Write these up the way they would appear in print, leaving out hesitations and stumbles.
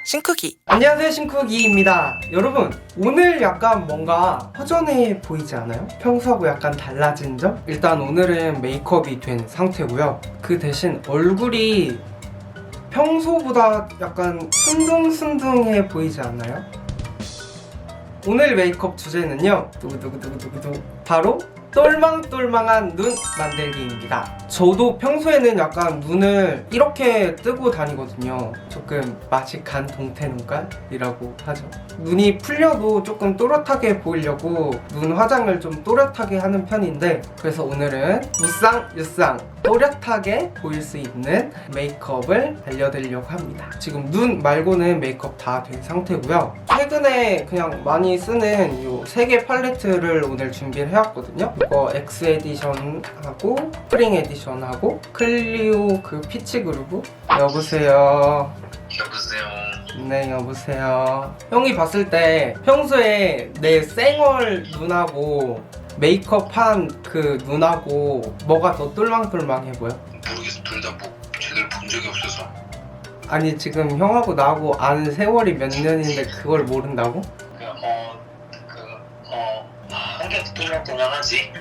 싱크기! 안녕하세요, 싱크기입니다. 여러분, 오늘 약간 뭔가 허전해 보이지 않아요? 평소하고 약간 달라진 점? 일단 오늘은 메이크업이 된 상태고요. 그 대신 얼굴이 평소보다 약간 순둥순둥해 보이지 않나요? 오늘 메이크업 주제는요, 두구두구두구두구 바로 똘망똘망한 눈 만들기입니다. 저도 평소에는 약간 눈을 이렇게 뜨고 다니거든요. 조금 마식한 동태 눈깔이라고 하죠. 눈이 풀려도 조금 또렷하게 보이려고 눈 화장을 좀 또렷하게 하는 편인데, 그래서 오늘은 무쌍 또렷하게 보일 수 있는 메이크업을 알려드리려고 합니다. 지금 눈 말고는 메이크업 다 된 상태고요. 최근에 그냥 많이 쓰는 이 3개 팔레트를 오늘 준비를 해왔거든요. 이거 X 에디션하고 스프링 에디션하고 클리오 그 피치 그루브. 여보세요. 네, 여보세요. 형이 봤을 때 평소에 내 쌩얼 눈하고 메이크업한 그 눈하고 뭐가 더 똘망똘망해 보여? 모르겠어. 둘 다 뭐 제대로 본 적이 없어서. 아니, 지금 형하고 나하고 아는 세월이 몇 년인데 그걸 모른다고? 한 개 더 똘망똘망하지?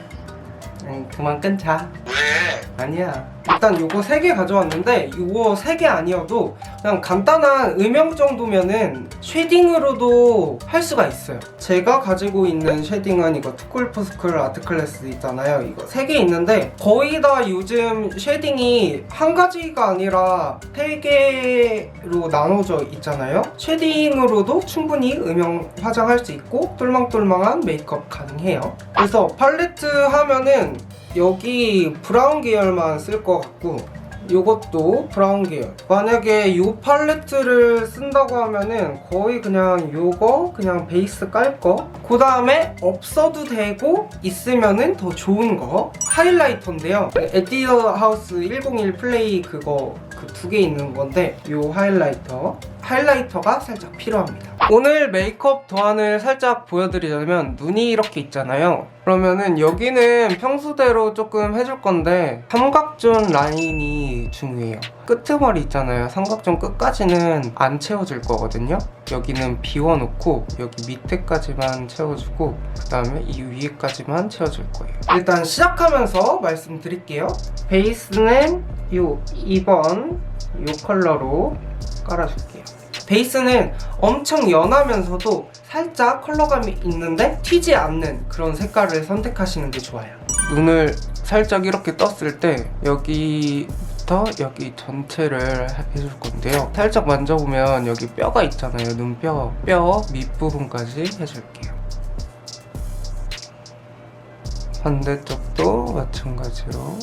그만 끊자. 왜? 아니야. 일단 요거 3개 가져왔는데, 요거 3개 아니어도 그냥 간단한 음영 정도면은 쉐딩으로도 할 수가 있어요. 제가 가지고 있는 쉐딩은 이거 투쿨포스쿨 아트클래스 있잖아요. 이거 3개 있는데 거의 다 요즘 쉐딩이 한 가지가 아니라 3개로 나눠져 있잖아요. 쉐딩으로도 충분히 음영 화장할 수 있고 똘망똘망한 메이크업 가능해요. 그래서 팔레트 하면은 여기 브라운 계열만 쓸 것 같고, 요것도 브라운 계열. 만약에 요 팔레트를 쓴다고 하면은 거의 그냥 요거 그냥 베이스 깔 거, 그 다음에 없어도 되고 있으면은 더 좋은 거 하이라이터인데요. 에뛰드 하우스 101 플레이 그거 그 2개 있는 건데, 요 하이라이터가 살짝 필요합니다. 오늘 메이크업 도안을 살짝 보여드리자면, 눈이 이렇게 있잖아요. 그러면은 여기는 평소대로 조금 해줄 건데 삼각존 라인이 중요해요. 끄트머리 있잖아요. 삼각존 끝까지는 안 채워줄 거거든요. 여기는 비워놓고 여기 밑에까지만 채워주고 그 다음에 이 위에까지만 채워줄 거예요. 일단 시작하면서 말씀드릴게요. 베이스는 요 2번 요 컬러로 깔아줄게요. 베이스는 엄청 연하면서도 살짝 컬러감이 있는데 튀지 않는 그런 색깔을 선택하시는 게 좋아요. 눈을 살짝 이렇게 떴을 때 여기부터 여기 전체를 해줄 건데요. 살짝 만져보면 여기 뼈가 있잖아요. 눈뼈, 뼈 밑부분까지 해줄게요. 반대쪽도 마찬가지로.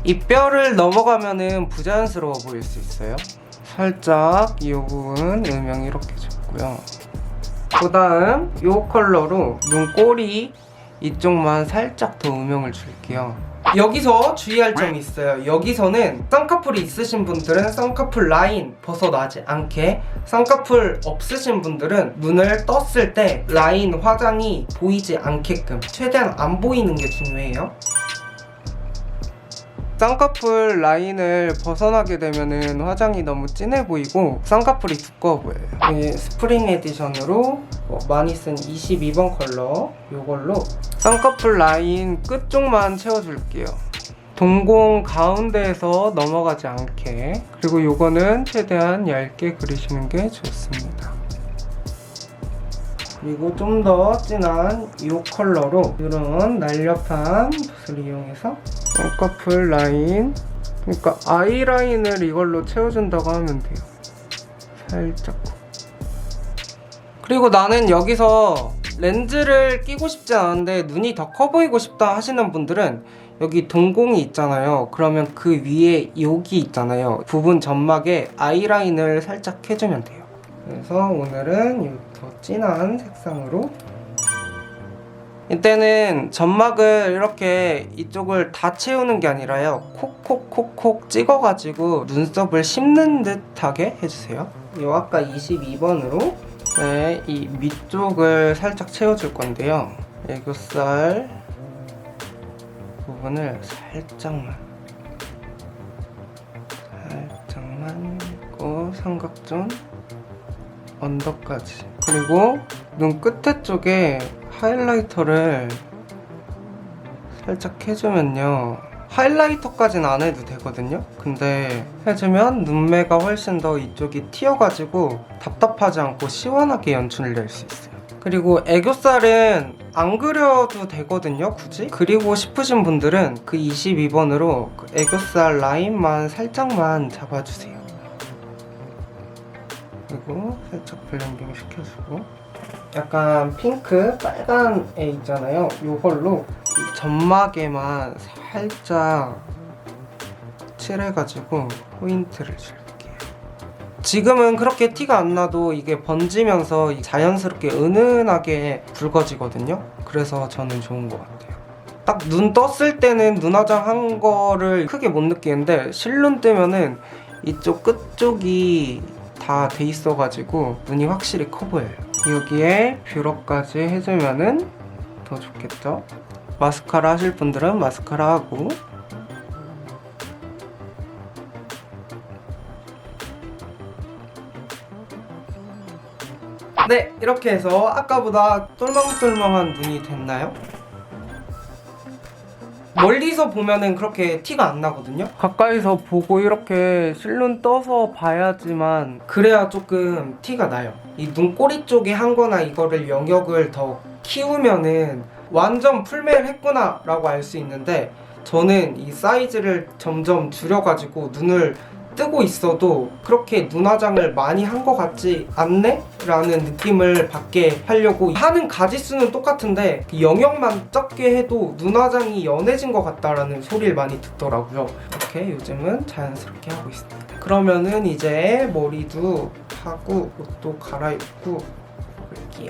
이 뼈를 넘어가면은 부자연스러워 보일 수 있어요. 살짝 이 부분 음영 이렇게 줬고요. 그 다음 이 컬러로 눈꼬리 이쪽만 살짝 더 음영을 줄게요. 여기서 주의할 점이 있어요. 여기서는 쌍꺼풀이 있으신 분들은 쌍꺼풀 라인 벗어나지 않게, 쌍꺼풀 없으신 분들은 눈을 떴을 때 라인 화장이 보이지 않게끔 최대한 안 보이는 게 중요해요. 쌍꺼풀 라인을 벗어나게 되면은 화장이 너무 진해 보이고 쌍꺼풀이 두꺼워 보여요. 이 스프링 에디션으로 많이 쓴 22번 컬러, 요걸로 쌍꺼풀 라인 끝쪽만 채워줄게요. 동공 가운데에서 넘어가지 않게. 그리고 요거는 최대한 얇게 그리시는 게 좋습니다. 그리고 좀 더 진한 이 컬러로 이런 날렵한 붓을 이용해서 쌍꺼풀 라인, 그러니까 아이라인을 이걸로 채워준다고 하면 돼요. 살짝. 그리고 나는 여기서 렌즈를 끼고 싶지 않은데 눈이 더 커 보이고 싶다 하시는 분들은 여기 동공이 있잖아요. 그러면 그 위에 여기 있잖아요. 부분 점막에 아이라인을 살짝 해주면 돼요. 그래서 오늘은 더 진한 색상으로, 이때는 점막을 이렇게 이쪽을 다 채우는 게 아니라요, 콕콕콕콕 찍어가지고 눈썹을 씹는 듯하게 해주세요. 요 아까 22번으로 이 밑쪽을 살짝 채워줄 건데요. 애교살 부분을 살짝만 있고 삼각존 언더까지, 그리고 눈 끝에 쪽에 하이라이터를 살짝 해주면요, 하이라이터까지는 안 해도 되거든요. 근데 해주면 눈매가 훨씬 더 이쪽이 튀어가지고 답답하지 않고 시원하게 연출을 낼 수 있어요. 그리고 애교살은 안 그려도 되거든요, 굳이. 그리고 싶으신 분들은 그 22번으로 그 애교살 라인만 살짝만 잡아주세요. 그리고 살짝 블렌딩 시켜주고, 약간 핑크 빨간 애 있잖아요, 요걸로 이 점막에만 살짝 칠해가지고 포인트를 줄게요. 지금은 그렇게 티가 안 나도 이게 번지면서 자연스럽게 은은하게 붉어지거든요. 그래서 저는 좋은 것 같아요. 딱 눈 떴을 때는 눈화장 한 거를 크게 못 느끼는데 실눈 뜨면은 이쪽 끝쪽이 다 돼 있어가지고 눈이 확실히 커 보여요. 여기에 뷰러까지 해주면은 더 좋겠죠? 마스카라 하실 분들은 마스카라 하고, 네, 이렇게 해서 아까보다 똘망똘망한 눈이 됐나요? 멀리서 보면은 그렇게 티가 안 나거든요. 가까이서 보고 이렇게 실눈 떠서 봐야지만 그래야 조금 티가 나요. 이 눈꼬리 쪽에 한 거나 이거를 영역을 더 키우면은 완전 풀메일 했구나 라고 알 수 있는데, 저는 이 사이즈를 점점 줄여가지고 눈을 뜨고 있어도 그렇게 눈화장을 많이 한 것 같지 않네? 라는 느낌을 받게 하려고 하는 가지수는 똑같은데 그 영역만 적게 해도 눈화장이 연해진 것 같다라는 소리를 많이 듣더라고요. 이렇게 요즘은 자연스럽게 하고 있습니다. 그러면은 이제 머리도 하고 옷도 갈아입고 올게요.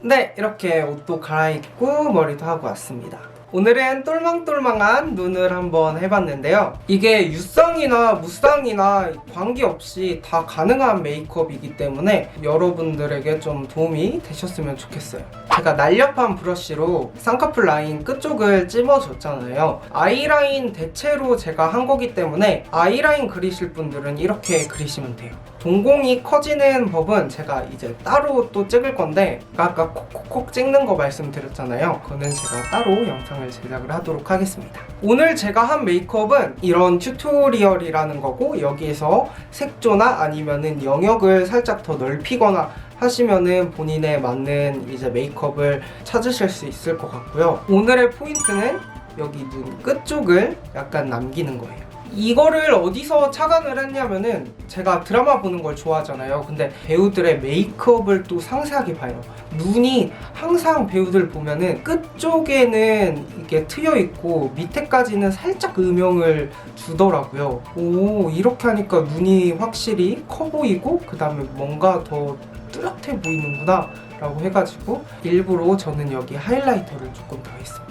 네, 이렇게 옷도 갈아입고 머리도 하고 왔습니다. 오늘은 똘망똘망한 눈을 한번 해봤는데요. 이게 유쌍이나 무쌍이나 관계없이 다 가능한 메이크업이기 때문에 여러분들에게 좀 도움이 되셨으면 좋겠어요. 제가 날렵한 브러쉬로 쌍꺼풀 라인 끝쪽을 찝어줬잖아요. 아이라인 대체로 제가 한 거기 때문에 아이라인 그리실 분들은 이렇게 그리시면 돼요. 동공이 커지는 법은 제가 이제 따로 또 찍을 건데, 아까 콕콕콕 찍는 거 말씀드렸잖아요. 그거는 제가 따로 영상을 제작을 하도록 하겠습니다. 오늘 제가 한 메이크업은 이런 튜토리얼이라는 거고, 여기에서 색조나 아니면은 영역을 살짝 더 넓히거나 하시면은 본인에 맞는 이제 메이크업을 찾으실 수 있을 것 같고요. 오늘의 포인트는 여기 눈 끝쪽을 약간 남기는 거예요. 이거를 어디서 착안을 했냐면은, 제가 드라마 보는 걸 좋아하잖아요. 근데 배우들의 메이크업을 또 상세하게 봐요. 눈이 항상 배우들 보면은 끝쪽에는 이게 트여 있고 밑에까지는 살짝 음영을 주더라고요. 오, 이렇게 하니까 눈이 확실히 커 보이고 그 다음에 뭔가 더 뚜렷해 보이는구나 라고 해가지고 일부러 저는 여기 하이라이터를 조금 더 했습니다.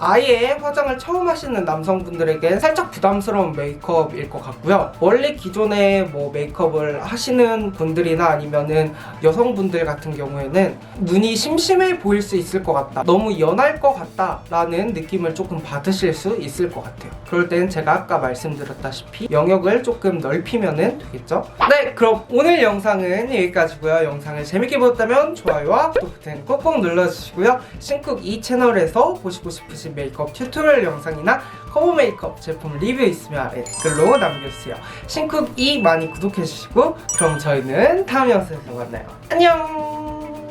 아예 화장을 처음 하시는 남성분들에게 살짝 부담스러운 메이크업일 것 같고요. 원래 기존에 뭐 메이크업을 하시는 분들이나 아니면은 여성분들 같은 경우에는 눈이 심심해 보일 수 있을 것 같다, 너무 연할 것 같다 라는 느낌을 조금 받으실 수 있을 것 같아요. 그럴 땐 제가 아까 말씀드렸다시피 영역을 조금 넓히면 되겠죠? 네, 그럼 오늘 영상은 여기까지고요. 영상을 재밌게 보셨다면 좋아요와 구독 버튼 꼭꼭 눌러주시고요. 신쿡 이 채널에서 보시고 싶으신 메이크업 튜토리얼 영상이나 커버 메이크업 제품 리뷰 있으면 아래 댓글로 남겨주세요. 신쿡 이 많이 구독해주시고, 그럼 저희는 다음 영상에서 만나요. 안녕!